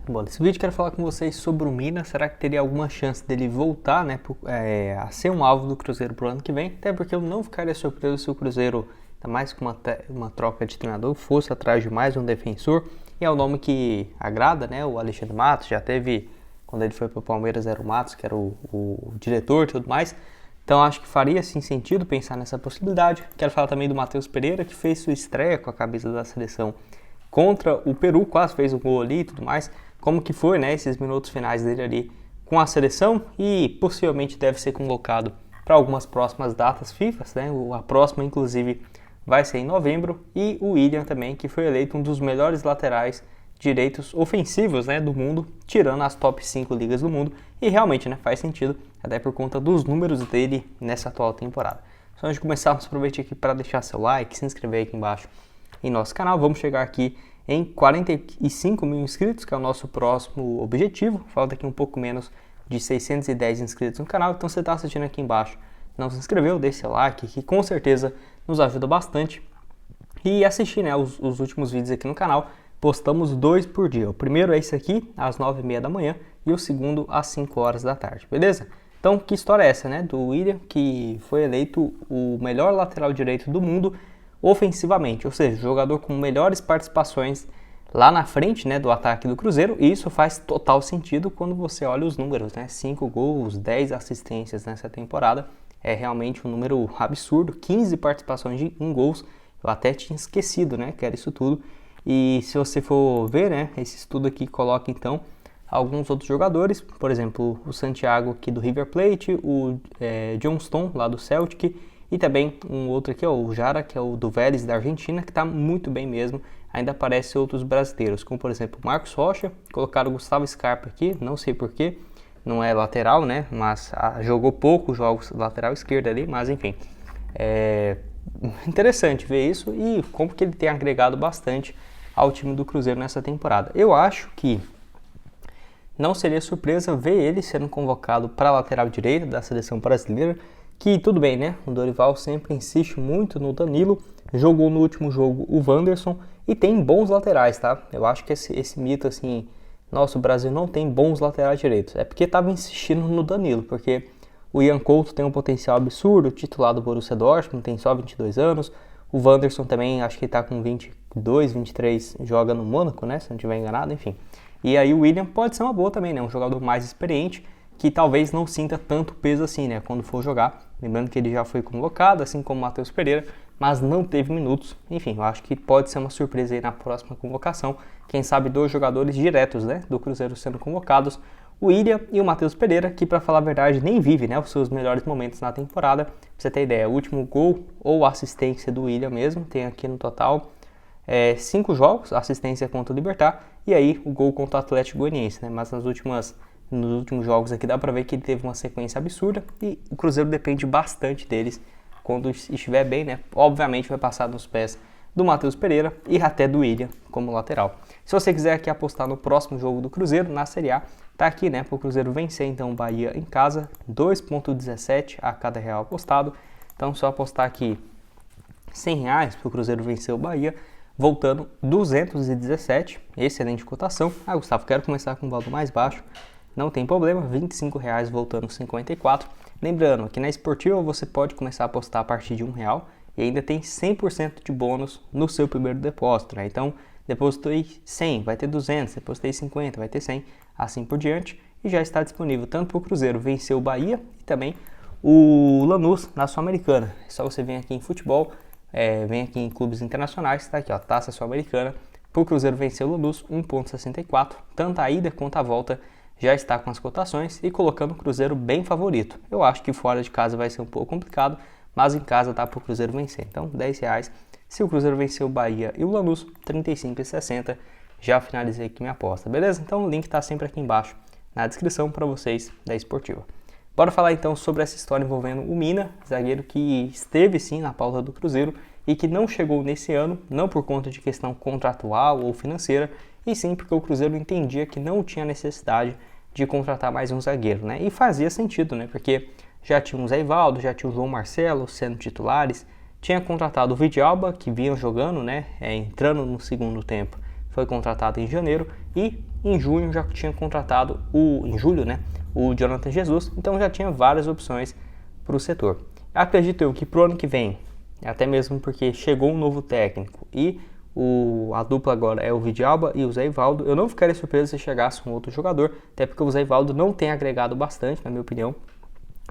Bom, nesse vídeo quero falar com vocês sobre o Mina. Será que teria alguma chance dele voltar, né, a ser um alvo do Cruzeiro pro ano que vem? Até porque eu não ficaria surpreso se o Cruzeiro, ainda mais com uma troca de treinador, fosse atrás de mais um defensor. E é um nome que agrada, né? O Alexandre Matos já teve, quando ele foi pro Palmeiras, era o Matos, que era o diretor e tudo mais. Então acho que faria sim sentido pensar nessa possibilidade. Quero falar também do Matheus Pereira, que fez sua estreia com a camisa da seleção contra o Peru, quase fez o gol ali e tudo mais. Como que foi, né, esses minutos finais dele ali com a seleção, e possivelmente deve ser convocado para algumas próximas datas FIFA, né? A próxima, inclusive, vai ser em novembro. E o William também, que foi eleito um dos melhores laterais direitos ofensivos, né, do mundo, tirando as top 5 ligas do mundo. E realmente, né, faz sentido, até por conta dos números dele nessa atual temporada. Só antes de começarmos, aproveite aqui para deixar seu like, se inscrever aqui embaixo em nosso canal. Vamos chegar aqui em 45 mil inscritos, que é o nosso próximo objetivo. Falta aqui um pouco menos de 610 inscritos no canal. Então, você está assistindo aqui embaixo, não se inscreveu, deixe seu like, que com certeza nos ajuda bastante. E assistir, né, os últimos vídeos aqui no canal. Postamos 2 por dia. O primeiro é esse aqui, às 9h30 da manhã, e o segundo às 5 horas da tarde, beleza? Então, que história é essa, né, do William, que foi eleito o melhor lateral direito do mundo ofensivamente, ou seja, jogador com melhores participações lá na frente, né, do ataque do Cruzeiro. E isso faz total sentido quando você olha os números, né? 5 gols, 10 assistências nessa temporada, é realmente um número absurdo. 15 participações em gols, eu até tinha esquecido, né, que era isso tudo. E se você for ver, né, esse estudo aqui coloca então alguns outros jogadores, por exemplo, o Santiago aqui do River Plate, o Johnston lá do Celtic, e também um outro aqui, ó, o Jara, que é o do Vélez da Argentina, que está muito bem mesmo. Ainda aparecem outros brasileiros, como por exemplo o Marcos Rocha. Colocaram o Gustavo Scarpa aqui, não sei porquê, não é lateral, né? Mas jogou poucos jogos lateral esquerdo ali, mas enfim. É interessante ver isso e como que ele tem agregado bastante ao time do Cruzeiro nessa temporada. Eu acho que não seria surpresa ver ele sendo convocado para a lateral direita da seleção brasileira. Que tudo bem, né? O Dorival sempre insiste muito no Danilo. Jogou no último jogo o Wanderson e tem bons laterais, tá? Eu acho que esse mito assim, nosso Brasil não tem bons laterais direitos, é porque estava insistindo no Danilo, porque o Ian Couto tem um potencial absurdo, titular do Borussia Dortmund, tem só 22 anos. O Wanderson também, acho que está com 22, 23, joga no Mônaco, né? Se não estiver enganado, enfim. E aí o William pode ser uma boa também, né? Um jogador mais experiente, que talvez não sinta tanto peso assim, né, quando for jogar. Lembrando que ele já foi convocado, assim como o Matheus Pereira, mas não teve minutos. Enfim, eu acho que pode ser uma surpresa aí na próxima convocação. Quem sabe 2 jogadores diretos, né, do Cruzeiro sendo convocados, o William e o Matheus Pereira, que para falar a verdade nem vive, né, os seus melhores momentos na temporada. Pra você ter ideia, o último gol ou assistência do William mesmo, tem aqui no total 5 jogos, assistência contra o Libertad, e aí o gol contra o Atlético Goianiense, né, mas nos últimos jogos aqui dá pra ver que ele teve uma sequência absurda e o Cruzeiro depende bastante deles quando estiver bem, né? Obviamente vai passar nos pés do Matheus Pereira e até do William como lateral. Se você quiser aqui apostar no próximo jogo do Cruzeiro na Série A, tá aqui, né, para o Cruzeiro vencer então o Bahia em casa, 2,17 a cada real apostado. Então só apostar aqui R$100 para o Cruzeiro vencer o Bahia, voltando 217, excelente cotação. Gustavo, quero começar com o valor mais baixo. Não tem problema, R$25 voltando 54. Lembrando que na Esportiva você pode começar a apostar a partir de R$1 e ainda tem 100% de bônus no seu primeiro depósito, né? Então, depositei 100, vai ter 200, depositei 50, vai ter 100, assim por diante. E já está disponível tanto para o Cruzeiro vencer o Bahia e também o Lanús na Sul-Americana. É só você vir aqui em futebol, vem aqui em clubes internacionais, tá aqui, ó, Taça Sul-Americana, para o Cruzeiro vencer o Lanús, 1,64, tanto a ida quanto a volta já está com as cotações e colocando o Cruzeiro bem favorito. Eu acho que fora de casa vai ser um pouco complicado, mas em casa tá para o Cruzeiro vencer. Então, R$10. Se o Cruzeiro vencer o Bahia e o Lanús, 35,60. Já finalizei aqui minha aposta, beleza? Então o link está sempre aqui embaixo na descrição para vocês da Esportiva. Bora falar então sobre essa história envolvendo o Mina, zagueiro que esteve sim na pauta do Cruzeiro e que não chegou nesse ano, não por conta de questão contratual ou financeira, e sim porque o Cruzeiro entendia que não tinha necessidade de contratar mais um zagueiro, né? E fazia sentido, né? Porque já tinha o Zé Ivaldo, já tinha o João Marcelo sendo titulares, tinha contratado o Vidalba, que vinha jogando, né? Entrando no segundo tempo, foi contratado em janeiro, e em junho já tinha contratado em julho, né, o Jonathan Jesus, então já tinha várias opções para o setor. Acredito eu que pro ano que vem, até mesmo porque chegou um novo técnico e a dupla agora é o Villalba e o Zé Ivaldo, eu não ficaria surpreso se chegasse um outro jogador, até porque o Zé Ivaldo não tem agregado bastante, na minha opinião,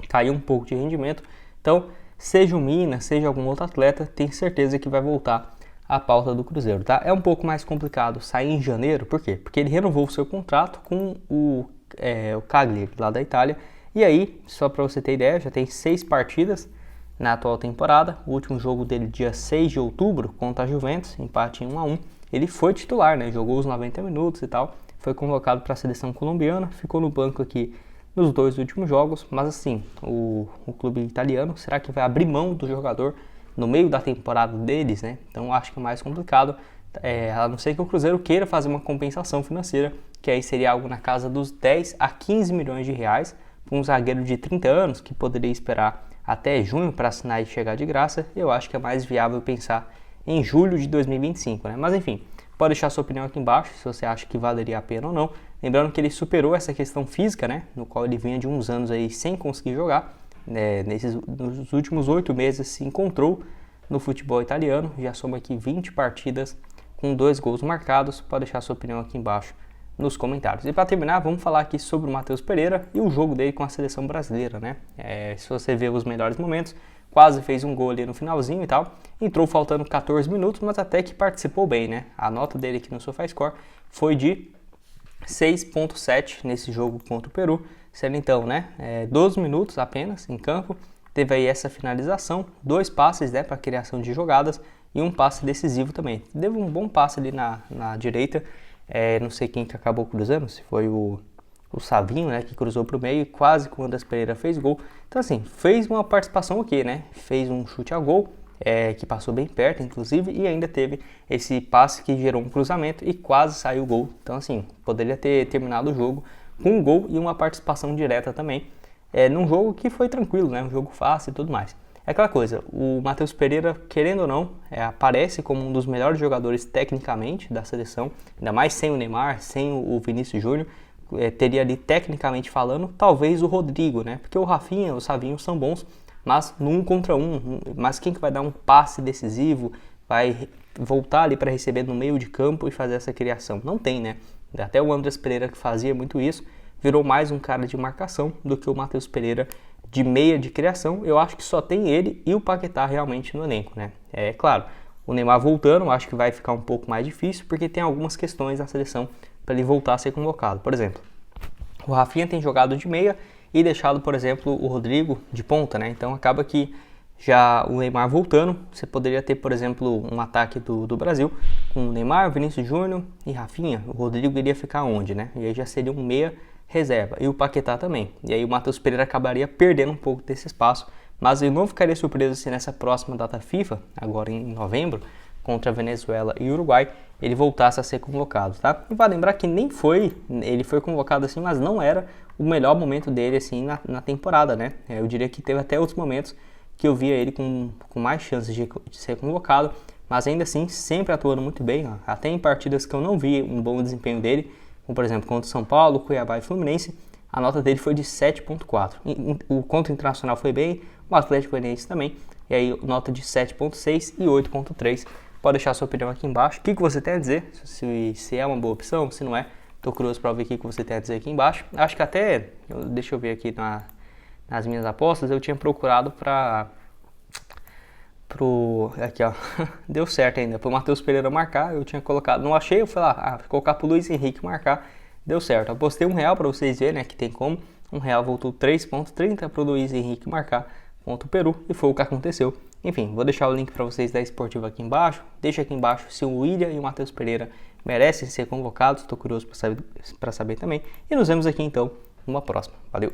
caiu um pouco de rendimento. Então, seja o Mina, seja algum outro atleta, tenho certeza que vai voltar à pauta do Cruzeiro, tá? É um pouco mais complicado sair em janeiro, por quê? Porque ele renovou o seu contrato com o Cagliari, lá da Itália, e aí, só para você ter ideia, já tem 6 partidas na atual temporada. O último jogo dele, dia 6 de outubro, contra a Juventus, empate em 1-1. Ele foi titular, né? Jogou os 90 minutos e tal, foi convocado para a seleção colombiana, ficou no banco aqui nos 2 últimos jogos, mas assim, o clube italiano, será que vai abrir mão do jogador no meio da temporada deles, né? Então acho que é mais complicado, a não ser que o Cruzeiro queira fazer uma compensação financeira, que aí seria algo na casa dos 10 a 15 milhões de reais, para um zagueiro de 30 anos, que poderia esperar até junho para assinar e chegar de graça. Eu acho que é mais viável pensar em julho de 2025, né? Mas enfim, pode deixar sua opinião aqui embaixo, se você acha que valeria a pena ou não. Lembrando que ele superou essa questão física, né? No qual ele vinha de uns anos aí sem conseguir jogar. Nos últimos 8 meses se encontrou no futebol italiano, já soma aqui 20 partidas com 2 gols marcados. Pode deixar sua opinião aqui embaixo nos comentários. E para terminar, vamos falar aqui sobre o Matheus Pereira e o jogo dele com a seleção brasileira, né? Se você ver os melhores momentos, quase fez um gol ali no finalzinho e tal, entrou faltando 14 minutos, mas até que participou bem, né? A nota dele aqui no SofaScore foi de 6.7 nesse jogo contra o Peru, sendo então, né, 12 minutos apenas em campo. Teve aí essa finalização, 2 passes, né, para criação de jogadas e um passe decisivo também. Deu um bom passe ali na direita. Não sei quem que acabou cruzando, se foi o Savinho, né, que cruzou para o meio e quase que o Andrés Pereira fez gol. Então assim, fez uma participação ok, né, fez um chute a gol, que passou bem perto inclusive, e ainda teve esse passe que gerou um cruzamento e quase saiu o gol. Então assim, poderia ter terminado o jogo com um gol e uma participação direta também, num jogo que foi tranquilo, né, um jogo fácil e tudo mais. É aquela coisa, o Matheus Pereira, querendo ou não, aparece como um dos melhores jogadores tecnicamente da seleção, ainda mais sem o Neymar, sem o Vinícius Júnior, teria ali tecnicamente falando, talvez o Rodrigo, né? Porque o Rafinha, o Savinho são bons, mas no 1 contra 1, mas quem que vai dar um passe decisivo, vai voltar ali para receber no meio de campo e fazer essa criação? Não tem, né? Até o Andrés Pereira, que fazia muito isso, virou mais um cara de marcação do que o Matheus Pereira de meia de criação. Eu acho que só tem ele e o Paquetá realmente no elenco, né? Claro, o Neymar voltando, eu acho que vai ficar um pouco mais difícil, porque tem algumas questões na seleção para ele voltar a ser convocado. Por exemplo, o Rafinha tem jogado de meia e deixado, por exemplo, o Rodrigo de ponta, né? Então acaba que já o Neymar voltando, você poderia ter, por exemplo, um ataque do Brasil com o Neymar, Vinícius Júnior e Rafinha. O Rodrigo iria ficar onde, né? E aí já seria um meia reserva, e o Paquetá também. E aí o Matheus Pereira acabaria perdendo um pouco desse espaço, mas eu não ficaria surpreso se nessa próxima data FIFA, agora em novembro, contra a Venezuela e Uruguai, ele voltasse a ser convocado, tá? E vale lembrar que ele foi convocado assim, mas não era o melhor momento dele assim na temporada, né? Eu diria que teve até outros momentos que eu via ele com mais chances de ser convocado, mas ainda assim sempre atuando muito bem, ó. Até em partidas que eu não vi um bom desempenho dele, como por exemplo contra o São Paulo, Cuiabá e Fluminense, a nota dele foi de 7.4. O contra o Internacional foi bem, o Atlético Goianiense também, e aí nota de 7.6 e 8.3. Pode deixar sua opinião aqui embaixo, o que você tem a dizer, se é uma boa opção, se não é. Tô curioso para ver o que você tem a dizer aqui embaixo. Acho que até, deixa eu ver aqui nas minhas apostas, eu tinha procurado aqui ó, deu certo ainda, pro Matheus Pereira marcar, eu tinha colocado, não achei, eu falei vou colocar pro Luiz Henrique marcar, deu certo, apostei R$1 para vocês verem, né, que tem como, R$1 voltou 3.30 pro Luiz Henrique marcar contra o Peru, e foi o que aconteceu. Enfim, vou deixar o link para vocês da Esportiva aqui embaixo, deixa aqui embaixo se o William e o Matheus Pereira merecem ser convocados, estou curioso para saber também, e nos vemos aqui então numa próxima, valeu!